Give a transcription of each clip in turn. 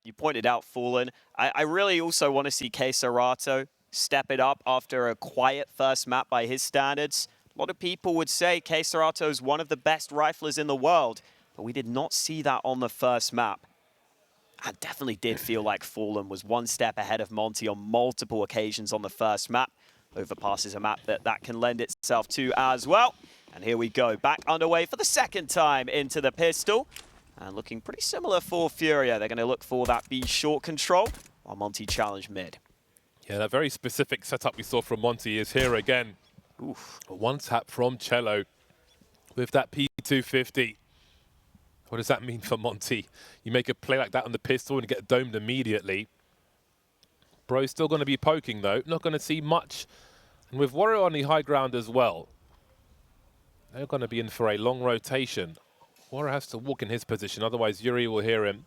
You pointed out Fallen. I really also want to see Queserato step it up after a quiet first map by his standards. A lot of people would say Queserato is one of the best riflers in the world, but we did not see that on the first map. I definitely did feel like Fallen was one step ahead of Monte on multiple occasions on the first map. Overpass is a map that can lend itself to as well. And here we go, back underway for the second time into the pistol. And looking pretty similar for FURIA. They're going to look for that B short control while Monte challenge mid. Yeah, that very specific setup we saw from Monte is here again. Oof. One tap from Cello with that P250. What does that mean for Monte? You make a play like that on the pistol and get domed immediately. Bro's still going to be poking though. Not going to see much. And with Warrior on the high ground as well, they're going to be in for a long rotation. Warrior has to walk in his position, otherwise Yuri will hear him.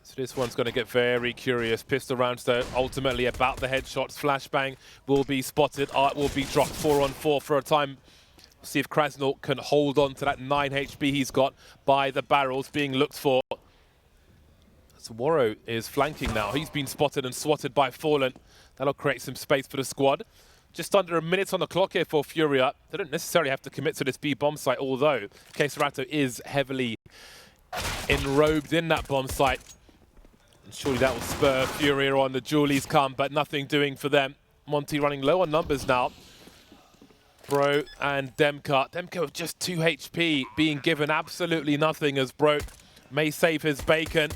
So this one's going to get very curious. Pistol rounds though, ultimately about the headshots. Flashbang will be spotted. Art will be dropped 4-on-4 for a time. See if Krasnal can hold on to that 9 HP he's got by the barrels being looked for. So Warrior is flanking now. He's been spotted and swatted by Fallen. That'll create some space for the squad. Just under a minute on the clock here for FURIA. They don't necessarily have to commit to this B bomb site, although Queserato is heavily enrobed in that bomb site. And surely that will spur FURIA on. The Julies come, but nothing doing for them. Monte running low on numbers now. Bro and DemQQ. DemQQ with just 2 HP, being given absolutely nothing as Bro may save his bacon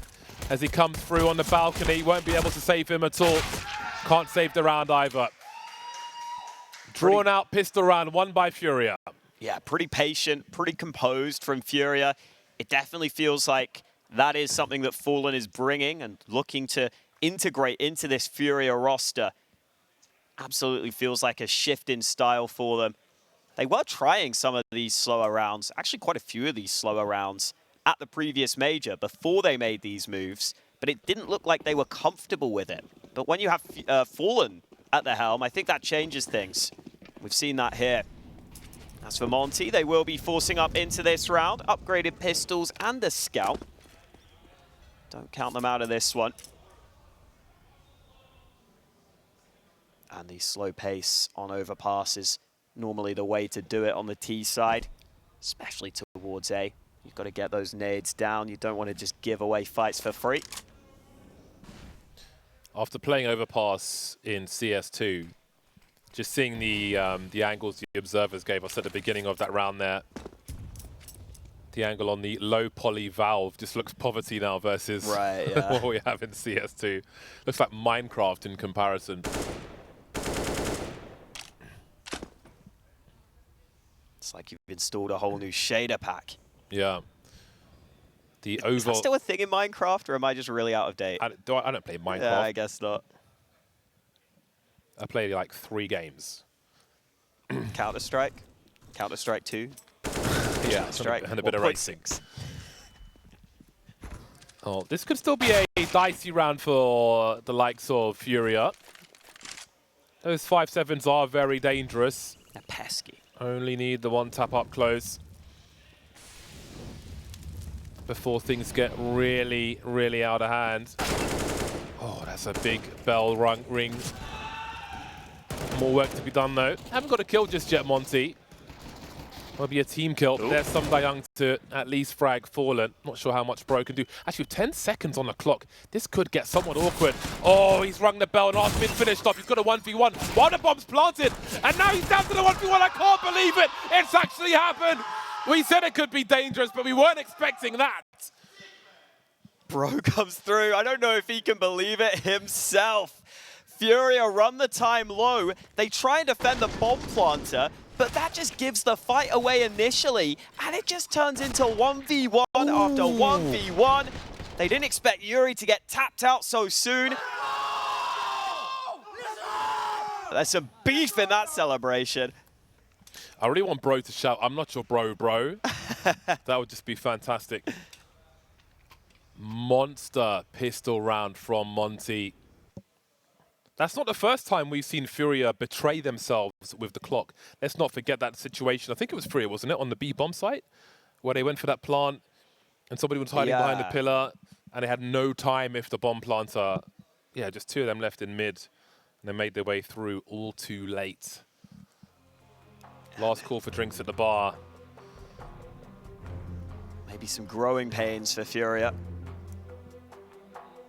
as he comes through on the balcony. Won't be able to save him at all. Can't save the round either. Drawn out pistol round, won by FURIA. Yeah, pretty patient, pretty composed from FURIA. It definitely feels like that is something that Fallen is bringing and looking to integrate into this FURIA roster. Absolutely feels like a shift in style for them. They were trying some of these slower rounds, actually quite a few of these slower rounds at the previous major before they made these moves, but it didn't look like they were comfortable with it. But when you have Fallen at the helm, I think that changes things. We've seen that here. As for Monte, they will be forcing up into this round. Upgraded pistols and a scout. Don't count them out of this one. And the slow pace on Overpass is normally the way to do it on the T side, especially towards A. You've got to get those nades down. You don't want to just give away fights for free. After playing Overpass in CS2, just seeing the angles the observers gave us at the beginning of that round there, the angle on the low poly valve just looks poverty now versus what we have in CS2. Looks like Minecraft in comparison. It's like you've installed a whole new shader pack. Yeah. Is that still a thing in Minecraft, or am I just really out of date? I don't play Minecraft. Yeah, I guess not. I play like 3 games. Counter-Strike? Counter-Strike 2? Yeah, and a bit of racing. Oh, this could still be a dicey round for the likes of FURIA. Those 5.7s are very dangerous. They're pesky. Only need the one tap up close before things get really, really out of hand. Oh, that's a big bell ring. More work to be done though. Haven't got a kill just yet, Monte. Will be a team kill. Ooh. There's some Young to at least frag Fallen. Not sure how much Bro can do. Actually, with 10 seconds on the clock, this could get somewhat awkward. Oh, he's rung the bell and Art's been finished off. He's got a 1v1 while the bomb's planted. And now he's down to the 1v1. I can't believe it. It's actually happened. We said it could be dangerous, but we weren't expecting that. Bro comes through. I don't know if he can believe it himself. FURIA run the time low. They try and defend the bomb planter, but that just gives the fight away initially, and it just turns into 1v1 after 1v1. They didn't expect Yuri to get tapped out so soon. There's some beef in that celebration. I really want Bro to shout, "I'm not your bro." That would just be fantastic. Monster pistol round from Monte. That's not the first time we've seen FURIA betray themselves with the clock. Let's not forget that situation. I think it was FURIA, wasn't it, on the B bomb site, where they went for that plant and somebody was hiding behind the pillar. And they had no time if the bomb planter, yeah, just two of them left in mid. And they made their way through all too late. Last call for drinks at the bar. Maybe some growing pains for FURIA.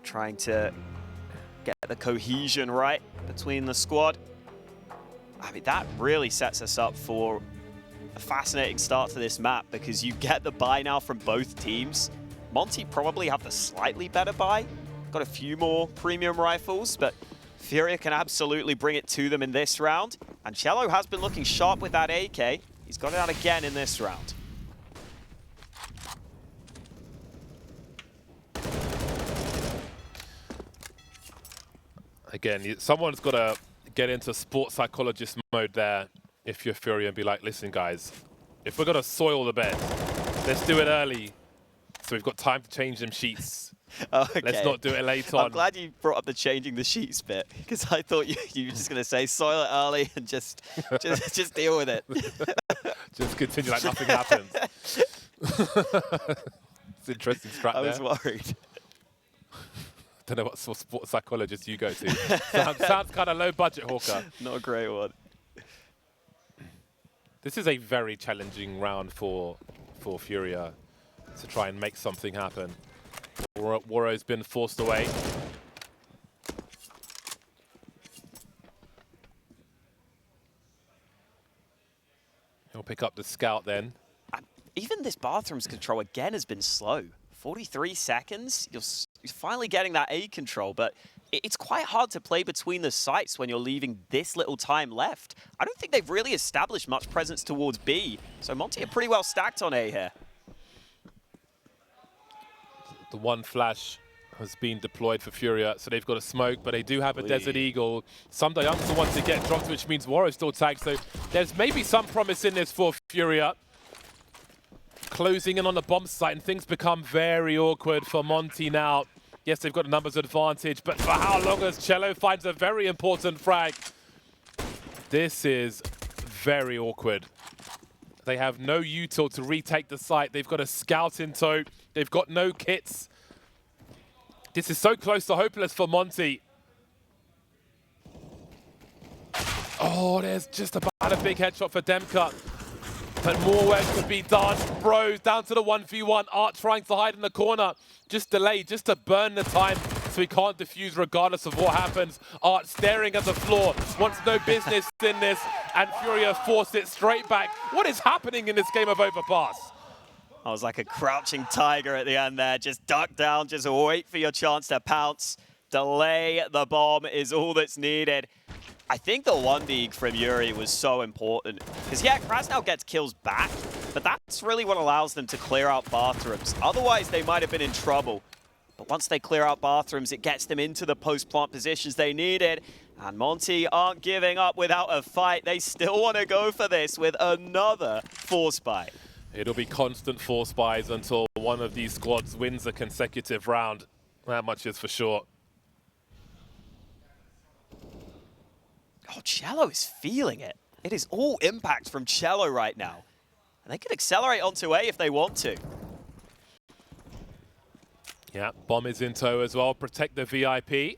Trying to get the cohesion right between the squad. I mean, that really sets us up for a fascinating start to this map because you get the buy now from both teams. Monte probably have the slightly better buy. Got a few more premium rifles, but FURIA can absolutely bring it to them in this round. And Cello has been looking sharp with that AK. He's got it out again in this round. Again, someone's got to get into sports psychologist mode there if you're FURIA and be like, listen, guys, if we're going to soil the bed, let's do it early so we've got time to change them sheets. Okay. Let's not do it late on. I'm glad you brought up the changing the sheets bit because I thought you were just going to say soil it early and just deal with it. Just continue like nothing happened. It's an interesting strat I there. was worried. Don't know what sort of sports psychologist you go to. Sounds kind of low budget, Hawker. Not a great one. This is a very challenging round for FURIA to try and make something happen. Warro's been forced away. He'll pick up the scout then. Even this bathroom's control again has been slow. 43 seconds, you're finally getting that A control, but it's quite hard to play between the sites when you're leaving this little time left. I don't think they've really established much presence towards B, so Monte are pretty well stacked on A here. The one flash has been deployed for FURIA, so they've got a smoke, but they do have a Desert Eagle. Some youngster wants to get dropped, which means Warro's still tagged, so there's maybe some promise in this for FURIA. Closing in on the bomb site, and things become very awkward for Monte now. Yes, they've got a numbers advantage, but for how long as Cello finds a very important frag? This is very awkward. They have no util to retake the site. They've got a scout in tow. They've got no kits. This is so close to hopeless for Monte. Oh, there's just about a big headshot for DemQQ. But more work to be done. Bros down to the 1v1. Art trying to hide in the corner. Just delay, just to burn the time so he can't defuse regardless of what happens. Art staring at the floor. Wants no business in this. And FURIA forced it straight back. What is happening in this game of Overpass? I was like a crouching tiger at the end there. Just duck down, just wait for your chance to pounce. Delay the bomb is all that's needed. I think the 1-dig from Yuri was so important. Because, yeah, Krasnov gets kills back, but that's really what allows them to clear out bathrooms. Otherwise, they might have been in trouble. But once they clear out bathrooms, it gets them into the post-plant positions they needed. And Monte aren't giving up without a fight. They still want to go for this with another force buy. It'll be constant force buys until one of these squads wins a consecutive round. That much is for sure. Oh, Cello is feeling it. It is all impact from Cello right now. And they could accelerate onto A if they want to. Yeah, bomb is in tow as well. Protect the VIP.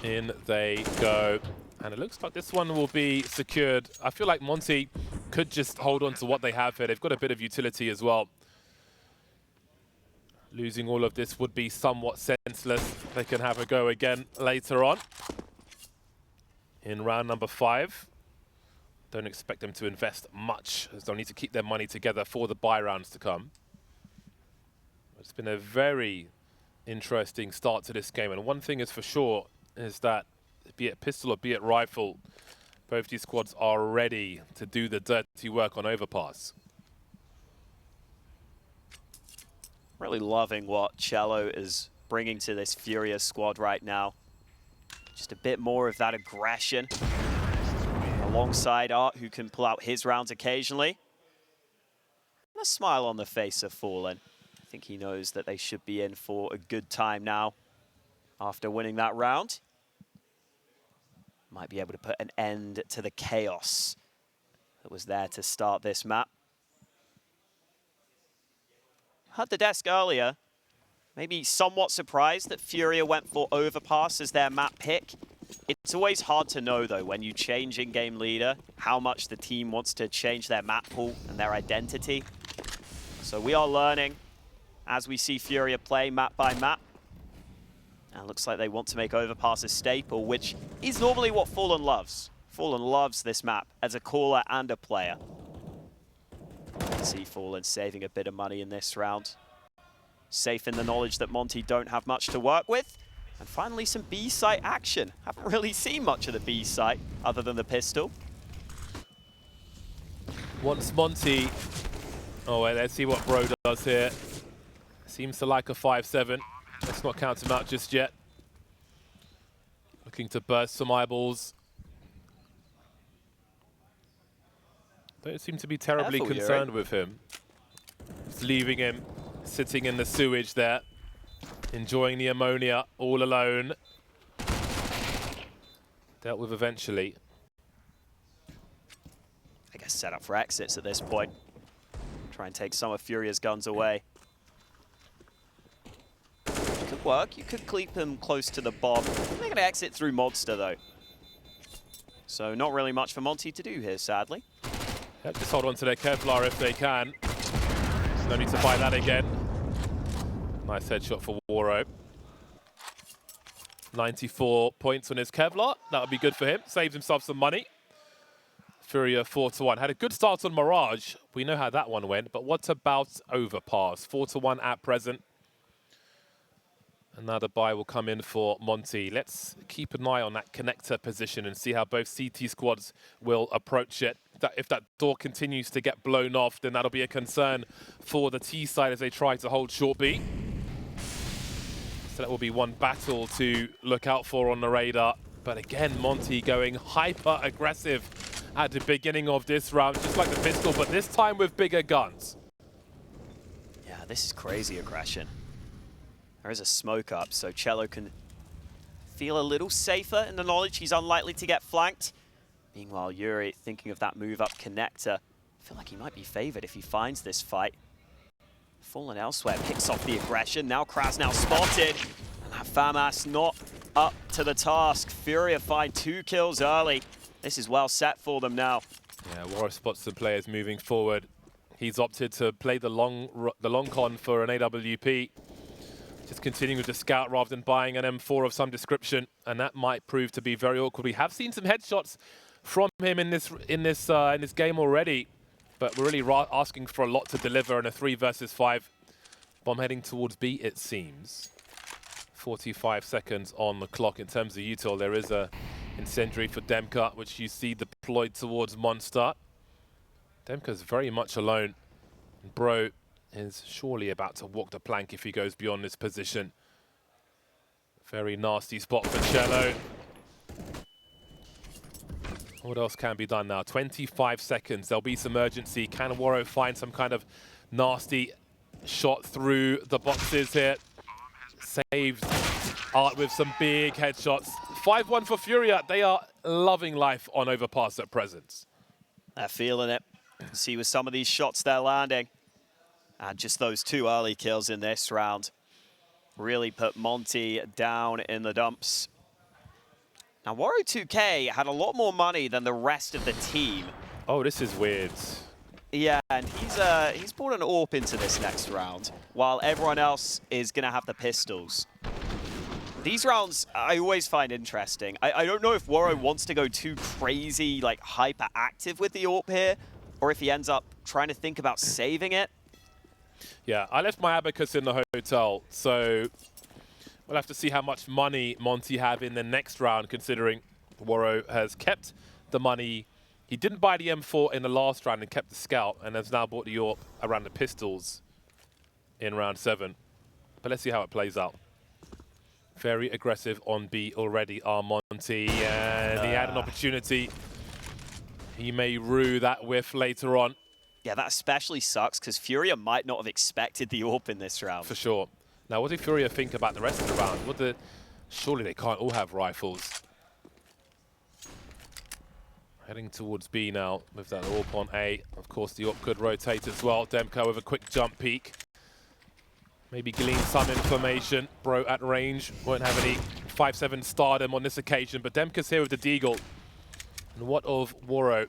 In they go. And it looks like this one will be secured. I feel like Monte could just hold on to what they have here. They've got a bit of utility as well. Losing all of this would be somewhat senseless. They can have a go again later on. In round number 5. Don't expect them to invest much, as they'll need to keep their money together for the buy rounds to come. It's been a very interesting start to this game. And one thing is for sure, is that be it pistol or be it rifle, both these squads are ready to do the dirty work on Overpass. Really loving what Cello is bringing to this FURIA squad right now. Just a bit more of that aggression alongside Art, who can pull out his rounds occasionally. And a smile on the face of Fallen. I think he knows that they should be in for a good time now after winning that round. Might be able to put an end to the chaos that was there to start this map. Had the desk earlier. Maybe somewhat surprised that FURIA went for Overpass as their map pick. It's always hard to know, though, when you change in-game leader, how much the team wants to change their map pool and their identity. So we are learning as we see FURIA play map by map. And it looks like they want to make Overpass a staple, which is normally what Fallen loves. Fallen loves this map as a caller and a player. See Fallen saving a bit of money in this round. Safe in the knowledge that Monte don't have much to work with. And finally some B site action. Haven't really seen much of the B site other than the pistol. Once Monte... Oh, wait, let's see what Bro does here. Seems to like a 5-7. Let's not count him out just yet. Looking to burst some eyeballs. Don't seem to be terribly concerned with him. Just leaving him sitting in the sewage there, enjoying the ammonia all alone. Dealt with eventually. I guess set up for exits at this point. Try and take some of FURIA's guns away. Could work. You could keep him close to the bomb. They're going to exit through Monster, though. So not really much for Monte to do here, sadly. Yep, just hold on to their Kevlar if they can. No need to buy that again. Nice headshot for Waro. 94 points on his Kevlar. That would be good for him. Saves himself some money. FURIA 4-1. Had a good start on Mirage. We know how that one went. But what about Overpass? 4-1 at present. Another buy will come in for Monte. Let's keep an eye on that connector position and see how both CT squads will approach it. If that door continues to get blown off, then that'll be a concern for the T side as they try to hold short B. So that will be one battle to look out for on the radar. But again, Monte going hyper aggressive at the beginning of this round, just like the pistol, but this time with bigger guns. Yeah, this is crazy aggression. There is a smoke up, so Cello can feel a little safer in the knowledge he's unlikely to get flanked. Meanwhile, Yuri thinking of that move up connector. I feel like he might be favored if he finds this fight. Fallen elsewhere, picks off the aggression. Now Kraz now spotted. And that FAMAS not up to the task. FURIA find 2 kills early. This is well set for them now. Yeah, Waro spots the players moving forward. He's opted to play the long con for an AWP. Just continuing with the scout rather than buying an M4 of some description, and that might prove to be very awkward. We have seen some headshots from him in this game already, but we're really asking for a lot to deliver in a 3 versus 5. Bomb heading towards B, it seems. 45 seconds on the clock in terms of util. There is a incendiary for DemQQ, which you see deployed towards Monster. DemQQ's very much alone. Bro is surely about to walk the plank if he goes beyond this position. Very nasty spot for Cello. What else can be done now? 25 seconds. There'll be some urgency. Can Waro find some kind of nasty shot through the boxes here? Saves Art with some big headshots. 5-1 for FURIA. They are loving life on Overpass at present. They're feeling it. See with some of these shots they're landing. And just those 2 early kills in this round really put Monte down in the dumps. Now, Waro 2K had a lot more money than the rest of the team. Oh, this is weird. Yeah, and he's brought an AWP into this next round, while everyone else is going to have the pistols. These rounds I always find interesting. I don't know if Waro wants to go too crazy, like hyper-active with the AWP here, or if he ends up trying to think about saving it. Yeah, I left my Abacus in the hotel, so we'll have to see how much money Monte have in the next round, considering Waro has kept the money. He didn't buy the M4 in the last round and kept the Scout, and has now bought the AWP around the pistols in round 7. But let's see how it plays out. Very aggressive on B already are Monte, and he had an opportunity. He may rue that whiff later on. Yeah, that especially sucks because FURIA might not have expected the AWP in this round. For sure. Now, what do FURIA think about the rest of the round? Surely they can't all have rifles. Heading towards B now with that AWP on A. Of course, the AWP could rotate as well. DemQQ with a quick jump peek. Maybe glean some information. Bro at range. Won't have any 5-7 stardom on this occasion, but DemQQ's here with the Deagle. And what of Waro?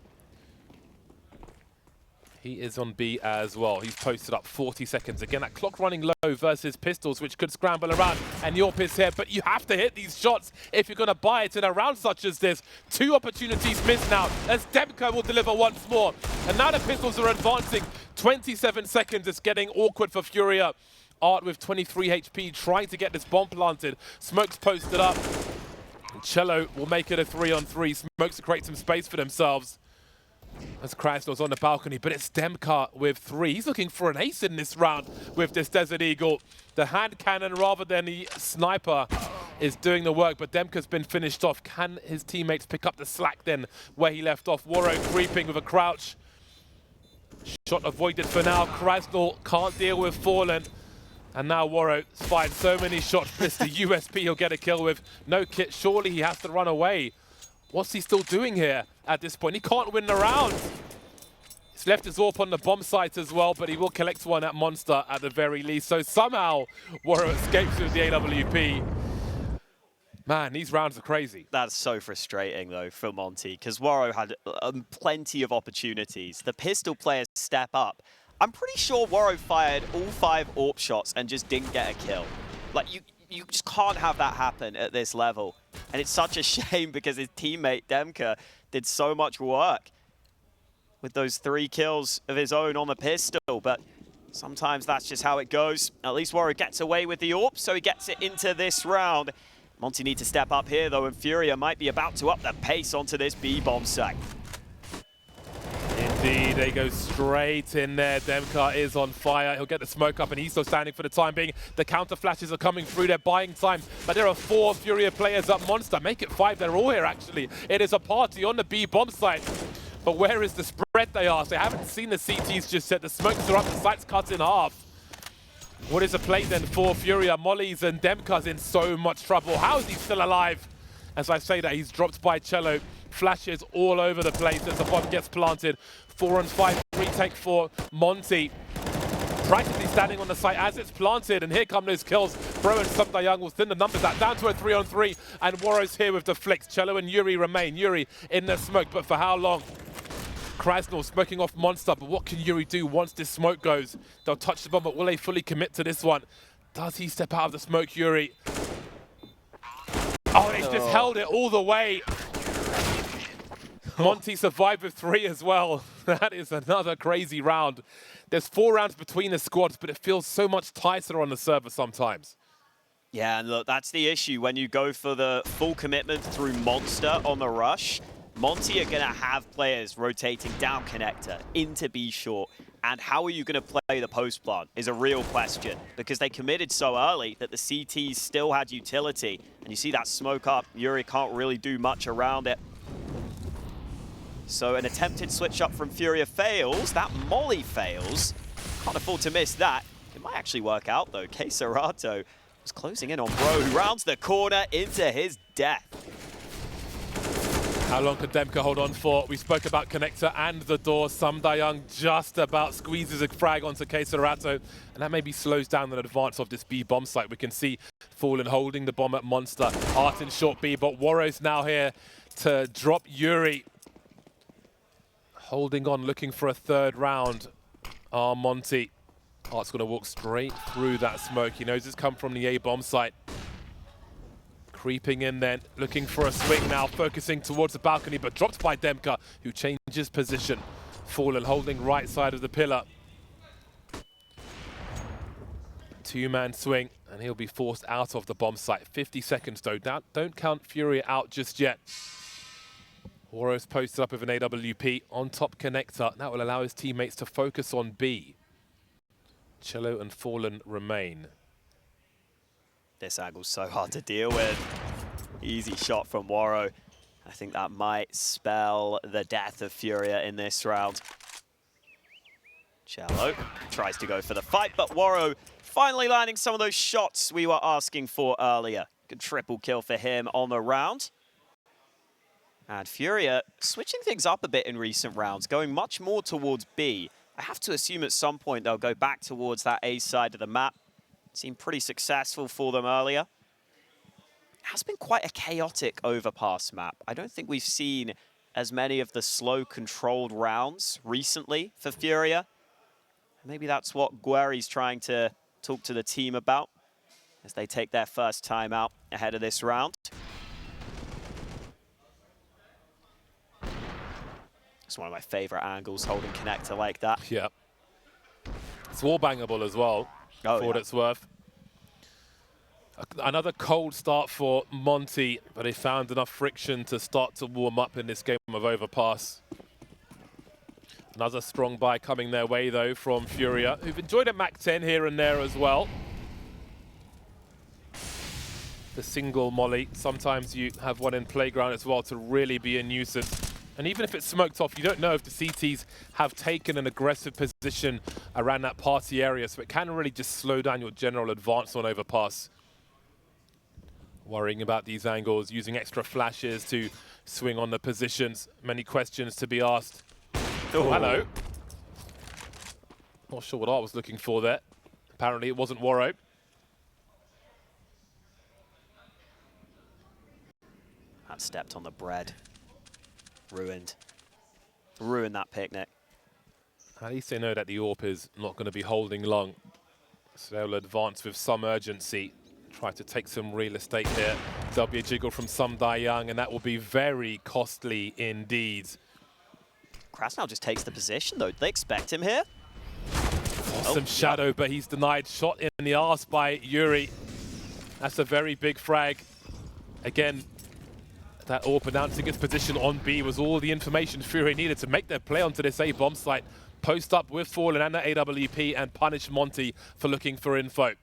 He is on B as well. He's posted up 40 seconds. Again, that clock running low versus pistols, which could scramble around. And Yorp is here, but you have to hit these shots if you're going to buy it in a round such as this. 2 opportunities missed now, as DemQQ will deliver once more. And now the pistols are advancing. 27 seconds. It's getting awkward for FURIA. Art with 23 HP trying to get this bomb planted. Smoke's posted up. And Cello will make it a 3-on-3. Smokes to create some space for themselves. As Krasnol's on the balcony, but it's DemQQ with 3. He's looking for an ace in this round with this Desert Eagle. The hand cannon rather than the sniper is doing the work, but DemQQ's been finished off. Can his teammates pick up the slack then where he left off? Waro creeping with a crouch. Shot avoided for now. Krasnol can't deal with Fallen. And now Waro fired so many shots. It's the USP he'll get a kill with. No kit, surely he has to run away. What's he still doing here at this point? He can't win the round. He's left his AWP on the bomb site as well, but he will collect one at Monster at the very least. So somehow, Waro escapes with the AWP. Man, these rounds are crazy. That's so frustrating, though, for Monte, because Waro had plenty of opportunities. The pistol players step up. I'm pretty sure Waro fired all 5 AWP shots and just didn't get a kill. Like, you just can't have that happen at this level. And it's such a shame because his teammate, DemQQ, did so much work with those 3 kills of his own on the pistol. But sometimes that's just how it goes. At least Waro gets away with the AWP, so he gets it into this round. Monte need to step up here, though, and FURIA might be about to up the pace onto this B-bomb site. Indeed, they go straight in there. DemQQ is on fire. He'll get the smoke up, and he's still standing for the time being. The counter flashes are coming through. They're buying time, but there are 4 FURIA players up Monster. Make it 5. They're all here, actually. It is a party on the B bomb site. But where is the spread, they ask? They haven't seen the CTs just yet. The smokes are up. The site's cut in half. What is the play then for FURIA? Molly's and DemQQ's in so much trouble. How is he still alive? As I say that, he's dropped by Cello. Flashes all over the place as the bomb gets planted. 4-on-5 retake for Monte. Practically standing on the site as it's planted, and here come those kills. Bro and Young will thin the numbers out down to a 3-on-3, and Waro's here with the flicks. Cello and Yuri remain. Yuri in the smoke, but for how long? Krasnol smoking off Monster, but what can Yuri do once this smoke goes? They'll touch the bomb, but will they fully commit to this one? Does he step out of the smoke, Yuri? Oh, they just held it all the way. Monte survived with 3 as well. That is another crazy round. There's 4 rounds between the squads, but it feels so much tighter on the server sometimes. Yeah, and look, that's the issue when you go for the full commitment through Monster on the rush. Monte are going to have players rotating down connector into B short. And how are you going to play the post plant is a real question, because they committed so early that the CTs still had utility. And you see that smoke up. Yuri can't really do much around it. So an attempted switch up from FURIA fails. That molly fails. Can't afford to miss that. It might actually work out, though. Keserato was closing in on Bro, who rounds the corner into his death. How long could DemQQ hold on for? We spoke about connector and the door. Young just about squeezes a frag onto Keserato, and that maybe slows down an advance of this B bomb site. We can see Fallen holding the bomb at Monster. Art in short B, but Waro's now here to drop Yuri. Holding on, looking for a 3rd round. Monte. Art's going to walk straight through that smoke. He knows it's come from the A bomb site. Creeping in then, looking for a swing now, focusing towards the balcony, but dropped by DemQQ, who changes position. Fallen holding right side of the pillar. 2-man swing, and he'll be forced out of the bomb site. 50 seconds though. Don't count FURIA out just yet. Waro's posted up with an AWP on top connector. That will allow his teammates to focus on B. Cello and Fallen remain. This angle's so hard to deal with. Easy shot from Waro. I think that might spell the death of FURIA in this round. Cello tries to go for the fight, but Waro finally landing some of those shots we were asking for earlier. Good triple kill for him on the round. And FURIA switching things up a bit in recent rounds, going much more towards B. I have to assume at some point they'll go back towards that A side of the map. Seemed pretty successful for them earlier. It has been quite a chaotic Overpass map. I don't think we've seen as many of the slow, controlled rounds recently for FURIA. Maybe that's what Gueri's trying to talk to the team about as they take their first time out ahead of this round. It's one of my favorite angles, holding connector like that. Yeah. It's wall-bangable as well, for what it's worth. Another cold start for Monte, but they found enough friction to start to warm up in this game of Overpass. Another strong buy coming their way, though, from FURIA, who've enjoyed a Mach 10 here and there as well. The single molly. Sometimes you have one in playground as well to really be a nuisance. And even if it's smoked off, you don't know if the CTs have taken an aggressive position around that party area, so it can really just slow down your general advance on Overpass. Worrying about these angles, using extra flashes to swing on the positions. Many questions to be asked. Oh, hello. Not sure what I was looking for there. Apparently it wasn't Waro. That stepped on the bread. Ruined. Ruined that picnic. At least they know that the AWP is not going to be holding long. So they'll advance with some urgency. Try to take some real estate here. There'll be a jiggle from Sum Young, and that will be very costly indeed. Krasnow just takes the position, though. Do they expect him here? Awesome shadow, but he's denied. Shot in the arse by Yuri. That's a very big frag. Again, that AWP announcing its position on B was all the information FURIA needed to make their play onto this A bomb site. Post up with Fallen and the AWP and punish Monte for looking for info.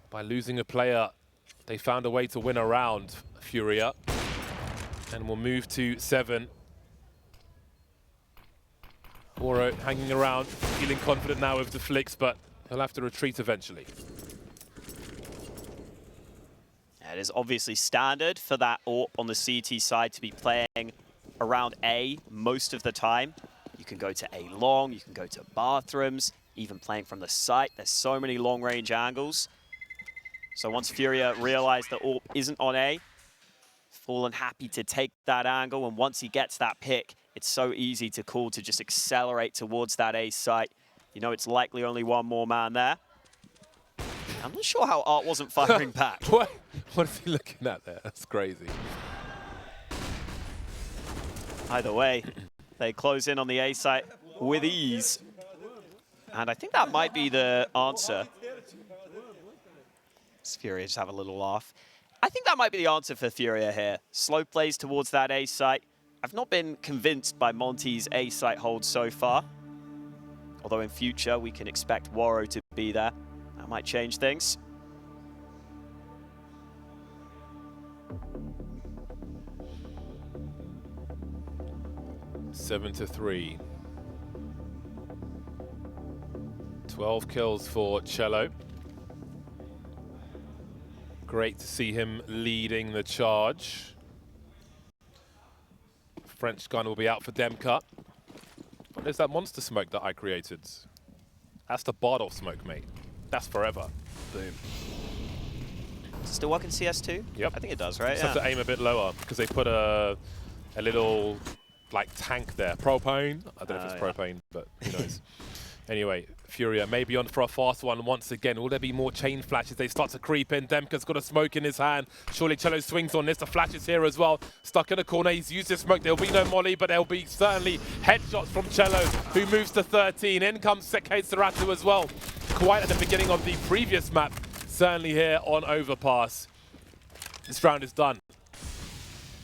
By losing a player, they found a way to win a round, FURIA. And we'll move to 7. Waro hanging around, feeling confident now with the flicks, but he'll have to retreat eventually. It is obviously standard for that AWP on the CT side to be playing around A most of the time. You can go to A long, you can go to bathrooms, even playing from the site. There's so many long-range angles. So once FURIA realized that AWP isn't on A, Fallen happy to take that angle, and once he gets that pick, it's so easy to call to just accelerate towards that A site. You know it's likely only one more man there. I'm not sure how Art wasn't firing back. What is he looking at there? That's crazy. Either way, they close in on the A site with ease. And I think that might be the answer. FURIA just have a little laugh. I think that might be the answer for FURIA here. Slow plays towards that A site. I've not been convinced by Monte's A site hold so far. Although in future we can expect Waro to be there. That might change things. Seven to 3. 12 kills for Cello. Great to see him leading the charge. French gun will be out for DemQQ. What is that monster smoke that I created? That's the Bardolph smoke, mate. That's forever. Boom. Does it still work in CS2? Yep. I think it does, right? Just have to aim a bit lower because they put a little like tank there. Propane? I don't know if it's propane, but who knows. Anyway, FURIA maybe on for a fast one once again. Will there be more chain flashes? They start to creep in. DemQQ's got a smoke in his hand. Surely Cello swings on this. The flash is here as well. Stuck in a corner. He's used his smoke. There'll be no molly, but there'll be certainly headshots from Cello, who moves to 13. In comes Sekei Saratu as well. Quite at the beginning of the previous map. Certainly here on Overpass. This round is done.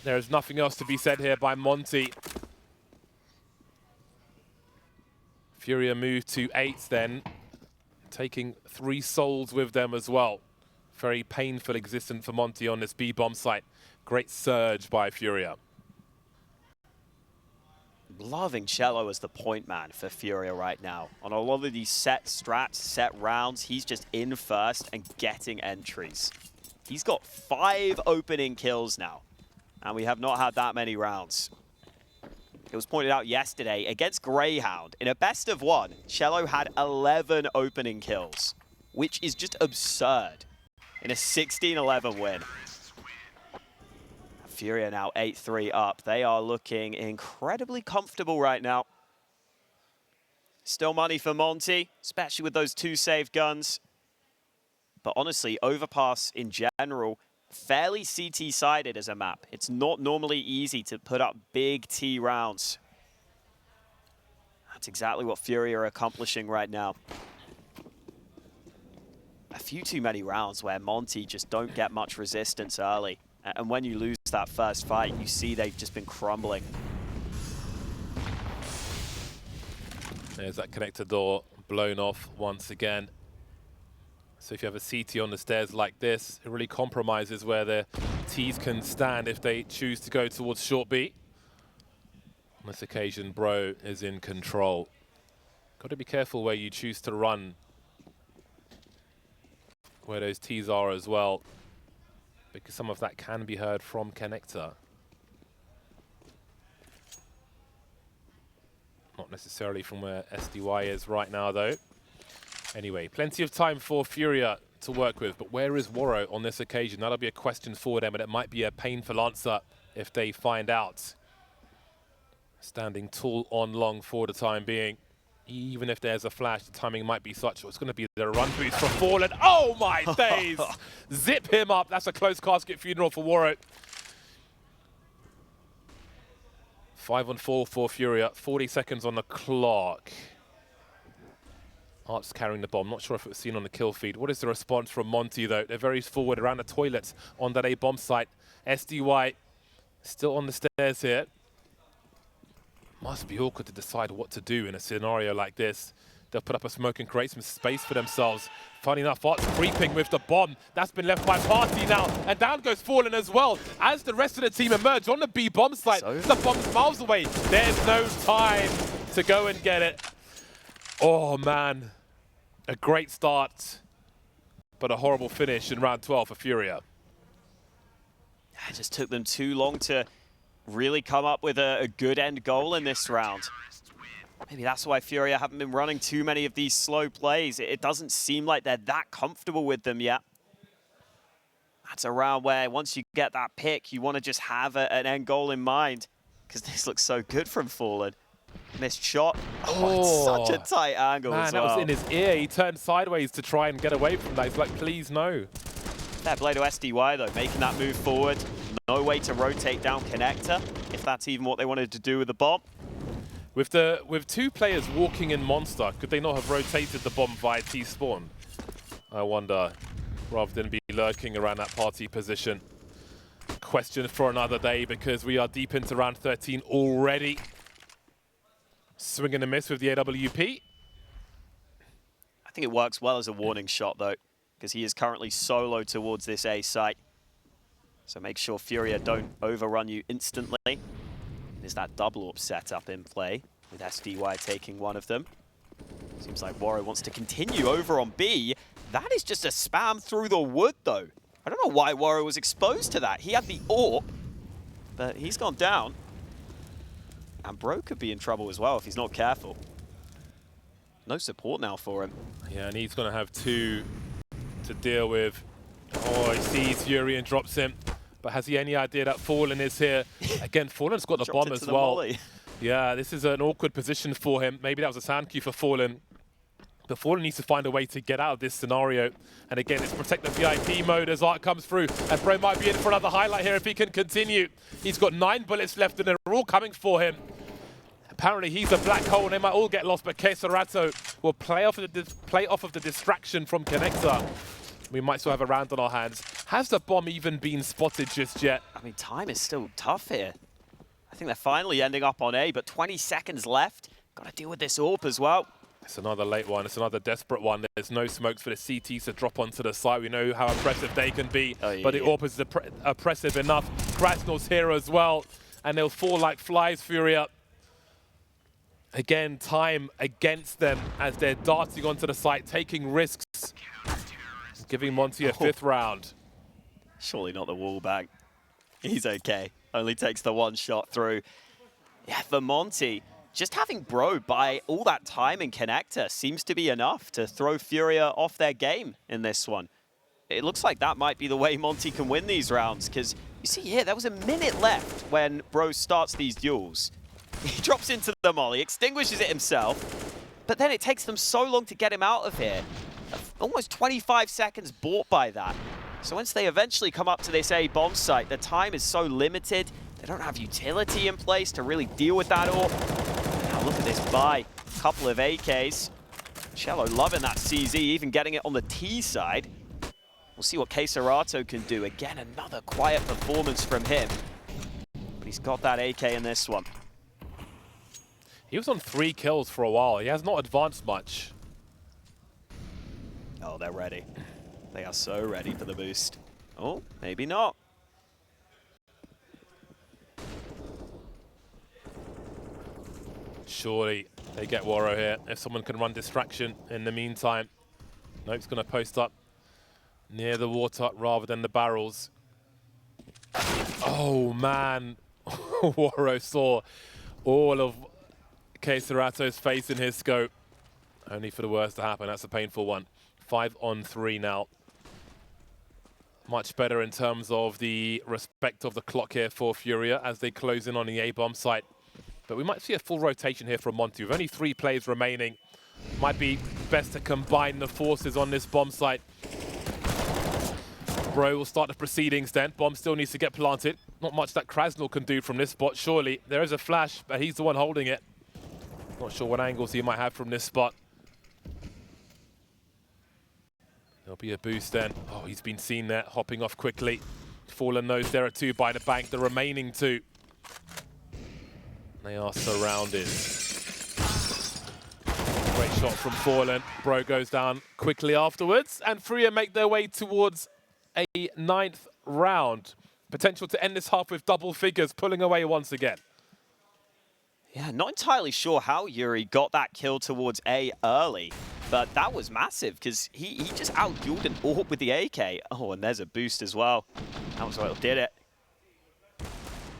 There is nothing else to be said here by Monte. FURIA move to 8 then, taking 3 souls with them as well. Very painful existence for Monte on this B-bomb site. Great surge by FURIA. Loving Cello as the point man for FURIA right now. On a lot of these set strats, set rounds, he's just in first and getting entries. He's got 5 opening kills now, and we have not had that many rounds. It was pointed out yesterday, against Greyhound, in a best of 1, Cello had 11 opening kills. which is just absurd in a 16-11 win. FURIA now 8-3 up. They are looking incredibly comfortable right now. Still money for Monte, especially with those 2 saved guns. But honestly, Overpass in general, fairly CT-sided as a map. It's not normally easy to put up big T rounds. That's exactly what FURIA are accomplishing right now. A few too many rounds where Monte just don't get much resistance early. And when you lose that first fight, you see they've just been crumbling. There's that connector door blown off once again. So if you have a CT on the stairs like this, it really compromises where the Ts can stand if they choose to go towards short B. On this occasion, Bro is in control. Got to be careful where you choose to run, where those Ts are as well, because some of that can be heard from connector. Not necessarily from where SDY is right now, though. Anyway, plenty of time for FURIA to work with, but where is Waro on this occasion? That'll be a question for them, and it might be a painful answer if they find out. Standing tall on long for the time being. Even if there's a flash, the timing might be such. It's going to be the run boost for Fallen. Oh my days! Zip him up. That's a close casket funeral for Waro. 5-on-4 for FURIA. 40 seconds on the clock. Art's carrying the bomb. Not sure if it was seen on the kill feed. What is the response from Monte, though? They're very forward around the toilets on that A bomb site. SDY still on the stairs here. Must be awkward to decide what to do in a scenario like this. They'll put up a smoke and create some space for themselves. Funny enough, Art's creeping with the bomb. That's been left by Party now. And down goes Fallen as well. As the rest of the team emerge on the B bomb site, the bomb's miles away. There's no time to go and get it. Oh, man. A great start, but a horrible finish in round 12 for FURIA. It just took them too long to really come up with a good end goal in this round. Maybe that's why FURIA haven't been running too many of these slow plays. It doesn't seem like they're that comfortable with them yet. That's a round where once you get that pick, you want to just have an end goal in mind, because this looks so good from Fallen. Missed shot. Oh, it's such a tight angle as well. Man, that was in his ear. He turned sideways to try and get away from that. He's like, please, no. Fair play to SDY, though, making that move forward. No way to rotate down connector, if that's even what they wanted to do with the bomb. With 2 players walking in Monster, could they not have rotated the bomb via T-spawn? I wonder, rather than be lurking around that Party position. Question for another day, because we are deep into round 13 already. Swing and a miss with the AWP. I think it works well as a warning shot, though, because he is currently solo towards this A site. So make sure FURIA don't overrun you instantly. There's that double AWP setup in play, with SDY taking one of them. Seems like Waro wants to continue over on B. That is just a spam through the wood, though. I don't know why Waro was exposed to that. He had the AWP, but he's gone down. And Bro could be in trouble as well if he's not careful. No support now for him. Yeah, and he's going to have 2 to deal with. Oh, he sees Fury and drops him. But has he any idea that Fallen is here? Again, Fallen's got the bomb as well. Yeah, this is an awkward position for him. Maybe that was a sound cue for Fallen. But Fallen needs to find a way to get out of this scenario. And again, it's protect the VIP mode as Art comes through. And Bro might be in for another highlight here if he can continue. He's got 9 bullets left and they're all coming for him. Apparently he's a black hole and they might all get lost, but Keserato will play off of the distraction from connector. We might still have a round on our hands. Has the bomb even been spotted just yet? I mean, time is still tough here. I think they're finally ending up on A, but 20 seconds left. Got to deal with this AWP as well. It's another late one. It's another desperate one. There's no smokes for the CTs to drop onto the site. We know how impressive they can be, but the AWP is oppressive enough. Krasnal's here as well, and they'll fall like flies, FURIA. Again, time against them as they're darting onto the site, taking risks. Giving Monte a 5th round. Surely not the wall bang. He's okay. Only takes the 1 shot through. Yeah, for Monte, just having Bro buy all that time in connector seems to be enough to throw FURIA off their game in this one. It looks like that might be the way Monte can win these rounds, because you see here, there was a minute left when Bro starts these duels. He drops into the molly, extinguishes it himself, but then it takes them so long to get him out of here. Almost 25 seconds bought by that. So once they eventually come up to this A bomb site, the time is so limited. They don't have utility in place to really deal with that AWP. Now look at this buy. Couple of AKs. Cello loving that CZ, even getting it on the T side. We'll see what Cesarato can do. Again, another quiet performance from him. But he's got that AK in this one. He was on 3 kills for a while. He has not advanced much. Oh, they're ready. They are so ready for the boost. Oh, maybe not. Surely they get Waro here. If someone can run distraction in the meantime. Nope's going to post up near the water rather than the barrels. Oh, man. Waro saw all of Cesarato's face in his scope. Only for the worst to happen. That's a painful one. 5 on 3 now. Much better in terms of the respect of the clock here for FURIA as they close in on the A-bomb site. But we might see a full rotation here from Monte. With only 3 players remaining, might be best to combine the forces on this bomb site. Bro will start the proceedings then. Bomb still needs to get planted. Not much that Krasnal can do from this spot, surely. There is a flash, but he's the one holding it. Not sure what angles he might have from this spot. There'll be a boost then. Oh, he's been seen there, hopping off quickly. Fallen knows there are 2 by the bank, the remaining 2. They are surrounded. Great shot from Fallen. Bro goes down quickly afterwards, and FURIA make their way towards a 9th round. Potential to end this half with double figures, pulling away once again. Yeah, not entirely sure how Yuri got that kill towards A early, but that was massive because he just out-dueled an AWP with the AK. Oh, and there's a boost as well. That was what did it.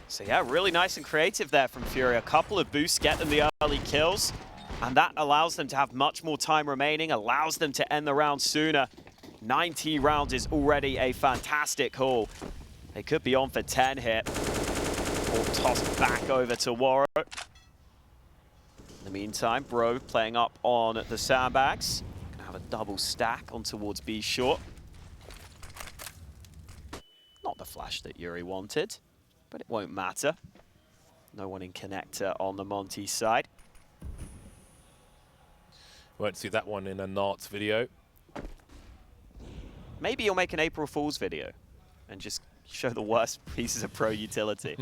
So yeah, really nice and creative there from FURIA. A couple of boosts get them the early kills, and that allows them to have much more time remaining, allows them to end the round sooner. 90 rounds is already a fantastic haul. They could be on for 10 here. Or tossed back over to Waro. In the meantime, Bro playing up on the sandbags. Gonna have a double stack on towards B short. Not the flash that Yuri wanted, but it won't matter. No one in connector on the Monte side. Won't see that one in a Narts video. Maybe you'll make an April Fool's video and just show the worst pieces of pro utility.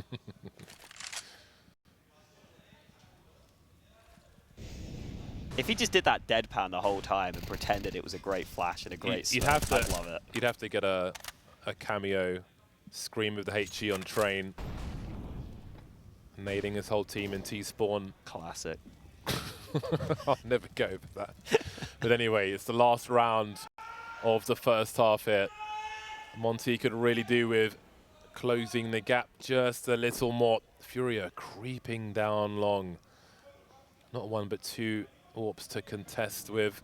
If he just did that deadpan the whole time and pretended it was a great flash and a great I'd love it. You'd have to get a cameo scream with the HE on train, nading his whole team in T-spawn. Classic. I'll never go over that. But anyway, it's the last round of the first half here. Monte could really do with closing the gap just a little more. FURIA creeping down long. Not 1 but 2 AWPs to contest with.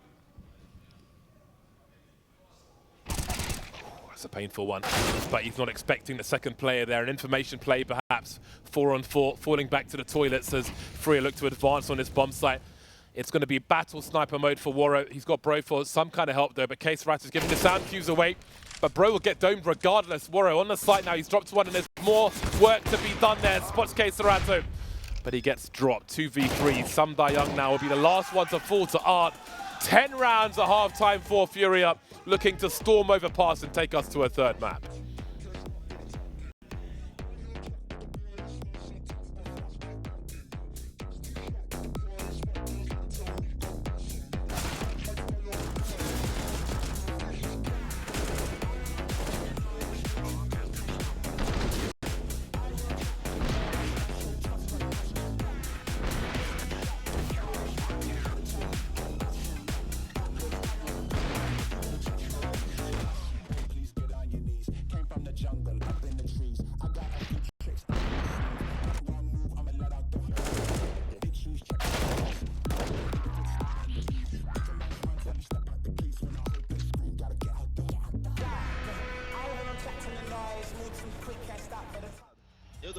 That's a painful one, but he's not expecting the second player there. An information play perhaps. 4 on 4, falling back to the toilets as FURIA look to advance on this bomb site. It's going to be battle sniper mode for Waro. He's got Bro for some kind of help though, but Cesarato's giving the sound cues away. But Bro will get domed regardless. Waro on the site now, he's dropped 1 and there's more work to be done there. Spots Cesarato, but he gets dropped. 2v3, Sam Da-young now will be the last one to fall to Art. 10 rounds at half-time for FURIA, looking to storm Overpass and take us to a 3rd map.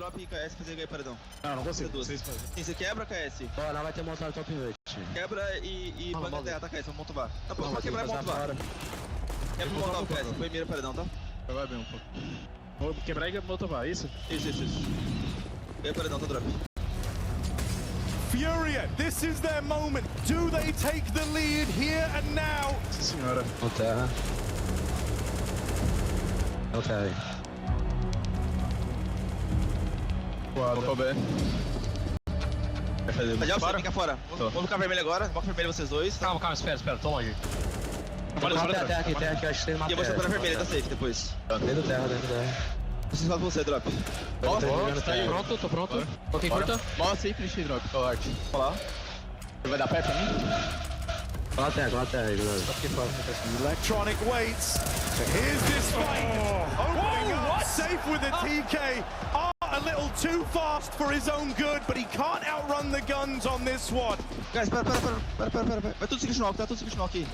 drop e KS fazer ganhar paredão. Não consigo. Sim, você quebra KS. Ó, não vai ter montado top rate. Quebra e banca a terra, tá KS, vamos montar. Tá pronto pra quebrar e montar. Fora. Quebra e montar o KS, põe mira paredão, tá? Vai bem um pouco. Vou quebrar e motovar, isso? Isso. Ganha paredão, tá drop. FURIA, this is their moment. Do they take the lead here and now? Sim, senhora. No terra. No terra aí. Vou B. Tá já você, fica fora. Vou ficar vermelho agora, vou ficar vermelho vocês dois. Calma, espera, tô longe. Terra aqui, acho que tem uma E eu vou ser pra vermelha, tá safe depois. Dentro terra. Vocês falam com você, drop. Pronto, tô pronto. Ok, curta. Mó safe no drop, qual arte? Olá. Vai dar pé pra mim? Lá terra aí, galera. Tô aqui fora. Electronic waits. Here's this fight. Opening up, safe with a TK. A little too fast for his own good, but he can't outrun the guns on this one. Guys, pera. Vai tudo seguir knock, tá? Tudo seguir knock aí.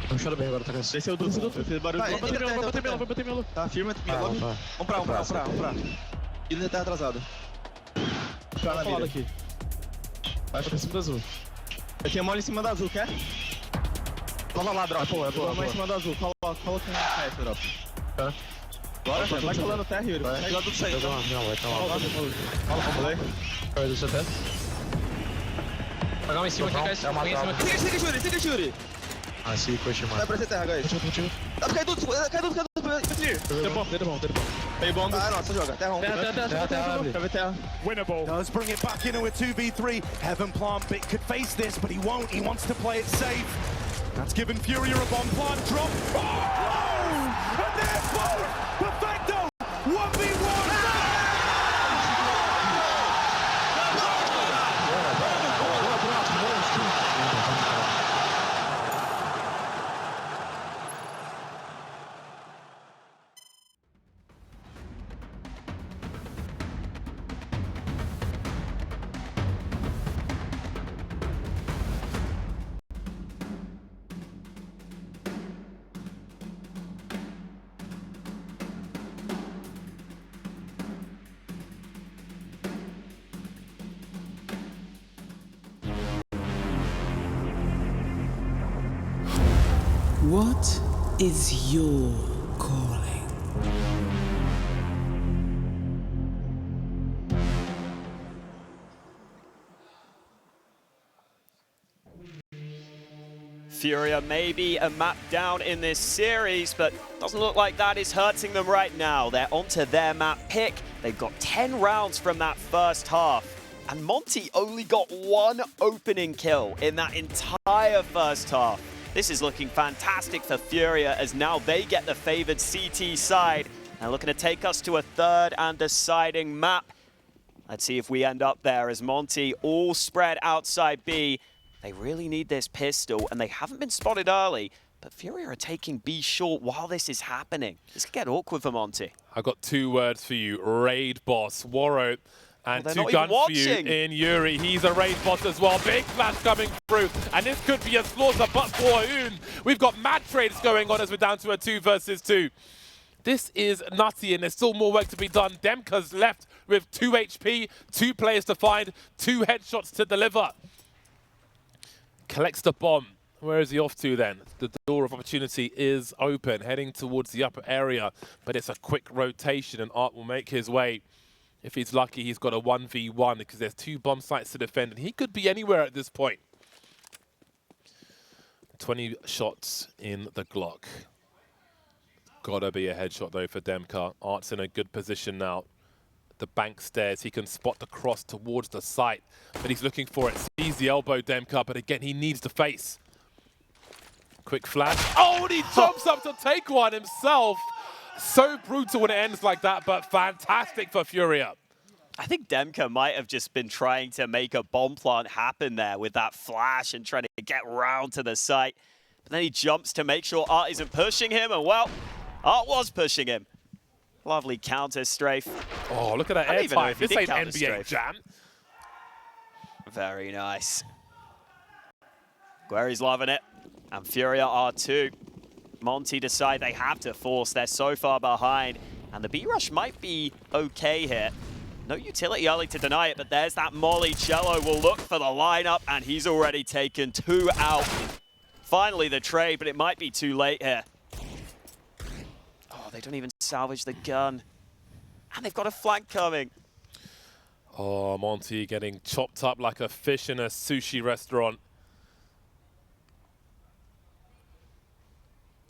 Tô mexendo bem agora, tá cansado. Desceu tudo, fez barulho. Vai bater meu. Tá, firma, lobby. Vamos pra. Ele tá atrasado. Pra na mira. Aqui. Acho que é em cima do azul. Eu tenho mole em cima da azul, quer? Cola lá, drop. Cola em cima da azul, coloca no KS, drop. Tá. Bora, vai colando terra, Yuri. Vai lá tudo sair, tá? Não, vai tá lá. Fala, Vai do CT. Pegar um em cima aqui, guys. Alguém em cima aqui. Siga, Yuri. Ah, sim, curte mais. Vai pra essa terra, guys. Tá, cai tudo. Dedo bom. Pei bomba. Ah, nossa, joga. Terra 1. Terra. Winnable. Does bring it back into a 2v3. Heaven Plant Bit could face this, but he won't. He wants to play it safe. That's given FURIA a bomb plant drop. Oh! And they're both perfecto. 1v1. What is your calling? FURIA may be a map down in this series, but doesn't look like that is hurting them right now. They're onto their map pick. They've got 10 rounds from that first half. And Monte only got one opening kill in that entire first half. This is looking fantastic for FURIA as now they get the favored CT side and looking to take us to a third and deciding map. Let's see if we end up there as Monte all spread outside B. They really need this pistol and they haven't been spotted early, but FURIA are taking B short while this is happening. This could get awkward for Monte. I've got two words for you, raid boss. Warrow. And well, two guns for you in Yuri. He's a raid boss as well. Big flash coming through. And this could be a slaughter, but for whom? We've got mad trades going on as we're down to a 2 versus 2. This is nutty, and there's still more work to be done. DemQQ's left with 2 HP, 2 players to find, 2 headshots to deliver. Collects the bomb. Where is he off to then? The door of opportunity is open, heading towards the upper area, but it's a quick rotation, and Art will make his way. If he's lucky, he's got a 1v1 because there's 2 bomb sites to defend, and he could be anywhere at this point. 20 shots in the Glock. Gotta be a headshot though for DemQQ. Art's in a good position now. The bank stairs, he can spot the cross towards the site, but he's looking for it. Sees the elbow, DemQQ, but again, he needs the face. Quick flash. Oh, and he jumps up to take one himself. So brutal when it ends like that, but fantastic for FURIA. I think DemQQ might have just been trying to make a bomb plant happen there with that flash and trying to get round to the site. But then he jumps to make sure Art isn't pushing him, and well, Art was pushing him. Lovely counter strafe. Oh, look at that air time. This ain't NBA Jam. Very nice. Guerry's loving it, and FURIA are too. Monte decide they have to force. They're so far behind, and the B rush might be okay here. No utility early to deny it, but there's that molly. Cello will look for the lineup, and he's already taken 2 out. Finally the trade, but it might be too late here. Oh, they don't even salvage the gun. And they've got a flank coming. Oh, Monte getting chopped up like a fish in a sushi restaurant.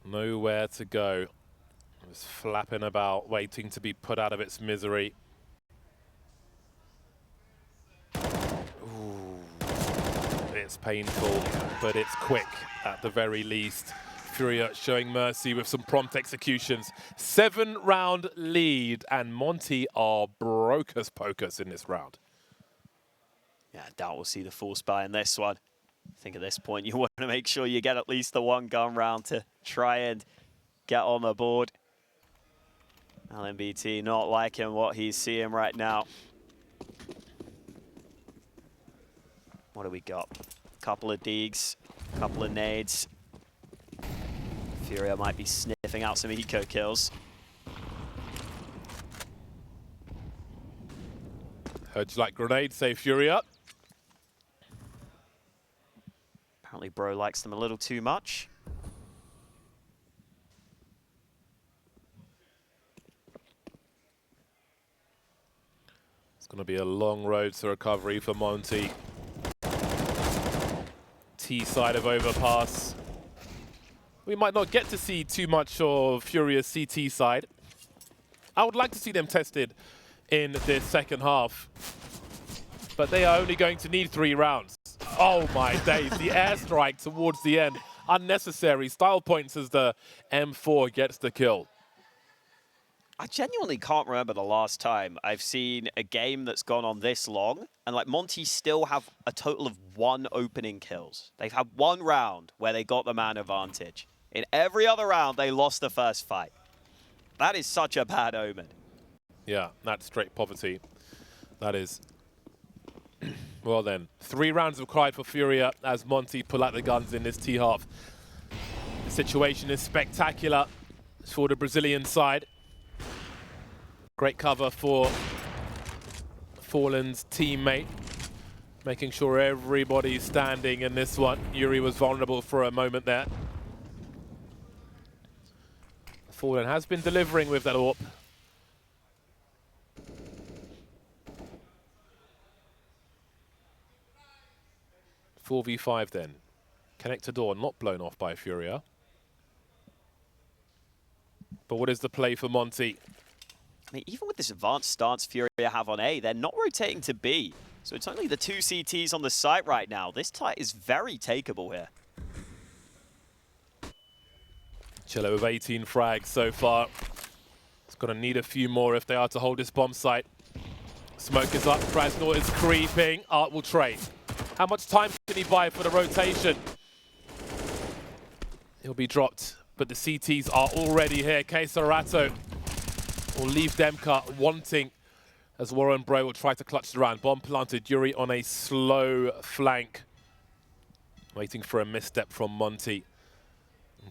Nowhere to go. It's flapping about, waiting to be put out of its misery. Ooh. It's painful, but it's quick at the very least. FURIA showing mercy with some prompt executions. 7-round lead, and Monte are brocus pocus in this round. Yeah, I doubt we'll see the full spy in this one. I think at this point you want to make sure you get at least the 1 gun round to try and get on the board. LMBT not liking what he's seeing right now. What do we got? Couple of deegs, couple of nades. FURIA might be sniffing out some eco kills. Heard you like grenades, say FURIA. Apparently bro likes them a little too much. It's going to be a long road to recovery for Monte. T side of Overpass. We might not get to see too much of FURIA's CT side. I would like to see them tested in this second half, but they are only going to need 3 rounds. Oh my days, the airstrike towards the end. Unnecessary. Style points as the M4 gets the kill. I genuinely can't remember the last time I've seen a game that's gone on this long, and like Monte still have a total of 1 opening kills. They've had 1 round where they got the man advantage. In every other round, they lost the first fight. That is such a bad omen. Yeah, that's straight poverty. That is. Well then, 3 rounds required for FURIA as Monte pull out the guns in this T-half. The situation is spectacular for the Brazilian side. Great cover for Fallen's teammate, making sure everybody's standing in this one. Yuri was vulnerable for a moment there. Fallen has been delivering with that AWP. Four v 5 then. Connector door not blown off by FURIA. But what is the play for Monte? I mean, even with this advanced stance FURIA have on A, they're not rotating to B. So it's only the 2 CTs on the site right now. This tight is very takeable here. Cello with 18 frags so far. It's going to need a few more if they are to hold this bomb site. Smoke is up, Krasnor is creeping. Art will trade. How much time can he buy for the rotation? He'll be dropped, but the CTs are already here. Kesarato will leave DemQQ wanting as Warren Bro will try to clutch the round. Bomb planted, Yuri on a slow flank. Waiting for a misstep from Monte.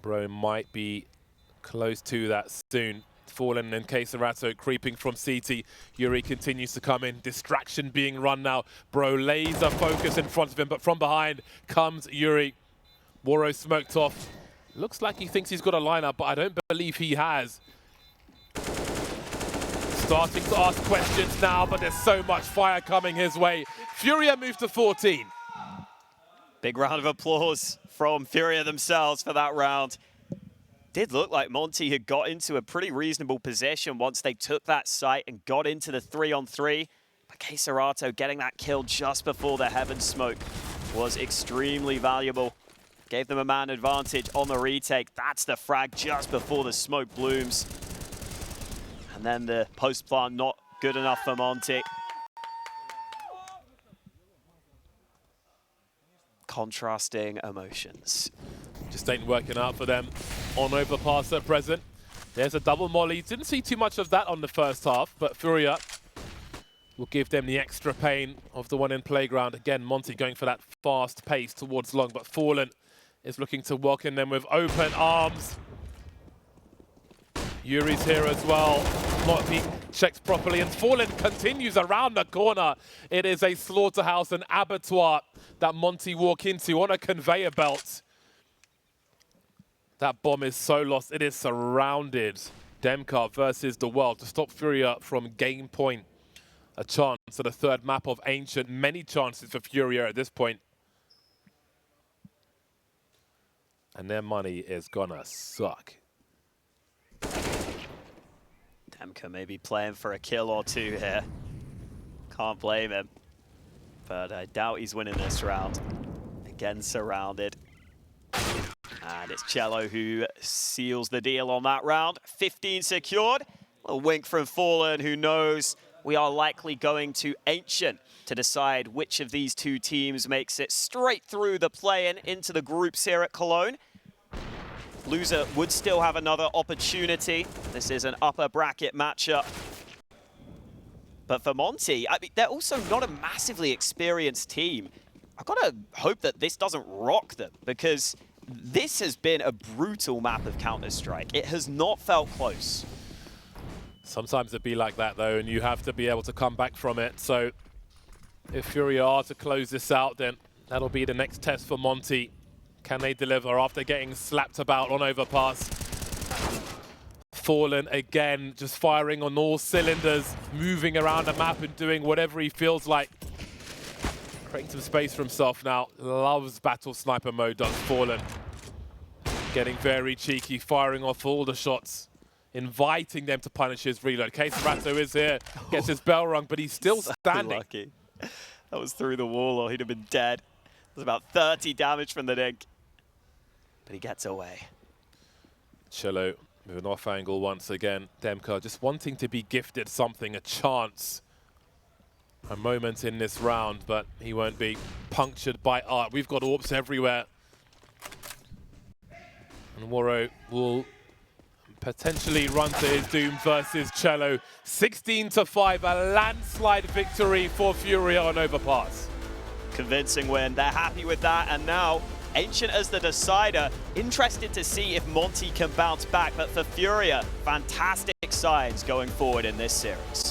Bro might be close to that soon. Fallen and Kesarato creeping from CT. Yuri continues to come in. Distraction being run now. Bro laser focus in front of him, but from behind comes Yuri. Waro smoked off. Looks like he thinks he's got a lineup, but I don't believe he has. Starting to ask questions now, but there's so much fire coming his way. FURIA moved to 14. Big round of applause from FURIA themselves for that round. Did look like Monte had got into a pretty reasonable position once they took that site and got into the 3-on-3. But Kesarato getting that kill just before the heaven smoke was extremely valuable. Gave them a man advantage on the retake. That's the frag just before the smoke blooms. And then the post plant not good enough for Monte. Contrasting emotions. Just ain't working out for them on Overpass at present. There's a double molly. Didn't see too much of that on the first half, but FURIA will give them the extra pain of the one in playground. Again, Monte going for that fast pace towards long, but Fallen is looking to welcome them with open arms. Yuri's here as well. checks properly, and Fallen continues around the corner. It is a slaughterhouse, an abattoir that Monte walk into on a conveyor belt. That bomb is so lost. It is surrounded. DemQQ versus the world to stop FURIA from game point. A chance at the third map of Ancient. Many chances for FURIA at this point. And their money is gonna suck. DemQQ maybe playing for a kill or two here. Can't blame him. But I doubt he's winning this round. Again surrounded. And it's Cello who seals the deal on that round. 15 secured. A wink from Fallen, who knows we are likely going to Ancient to decide which of these two teams makes it straight through the play-in into the groups here at Cologne. Loser would still have another opportunity. This is an upper bracket matchup. But for Monte, I mean, they're also not a massively experienced team. I've got to hope that this doesn't rock them, because this has been a brutal map of Counter-Strike. It has not felt close. Sometimes it'd be like that, though, and you have to be able to come back from it. So if FURIA are to close this out, then that'll be the next test for Monte. Can they deliver after getting slapped about on Overpass? Fallen again, just firing on all cylinders, moving around the map and doing whatever he feels like. Creating some space for himself now. Loves battle sniper mode, does Fallen. Getting very cheeky, firing off all the shots, inviting them to punish his reload. Queserato is here, gets his bell rung, but he's still standing. Lucky. That was through the wall, or he'd have been dead. There's about 30 damage from the dink. But he gets away. Cello with an off angle once again. DemQQ just wanting to be gifted something, a chance. A moment in this round, but he won't be punctured by art. We've got AWPs everywhere. And Waro will potentially run to his doom versus Cello. 16-5, a landslide victory for FURIA on Overpass. Convincing win. They're happy with that, and now Ancient as the decider. Interested to see if Monte can bounce back, but for FURIA, fantastic signs going forward in this series.